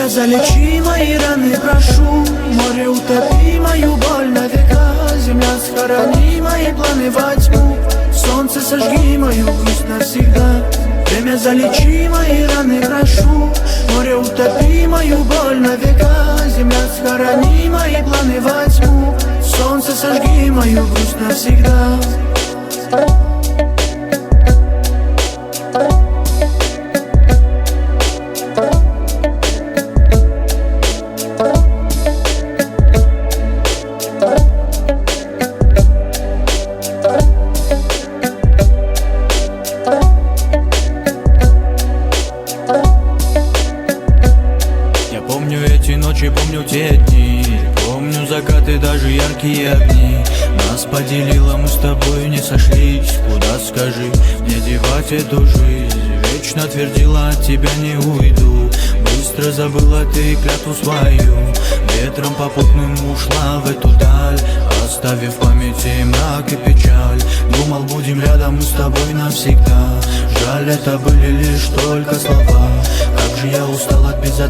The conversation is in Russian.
Время, залечи мои раны, прошу. Море, утопи мою боль на века. Земля, схорони мои планы во тьму. Солнце, сожги мою грусть навсегда. Время, залечи мои раны, прошу. Море, утопи мою боль на века. Земля, схорони мои планы во тьму. Солнце, сожги мою грусть навсегда. Помню эти ночи, помню те дни. Помню закаты, даже яркие огни. Нас поделило, мы с тобой не сошлись. Куда, скажи, мне девать эту жизнь? Вечно твердила, от тебя не уйду. Быстро забыла ты клятву свою. Ветром попутным ушла в эту даль, оставив в памяти мрак и печаль. Думал, будем рядом мы с тобой навсегда. Жаль, это были лишь только слова. Как же я устал от безответности.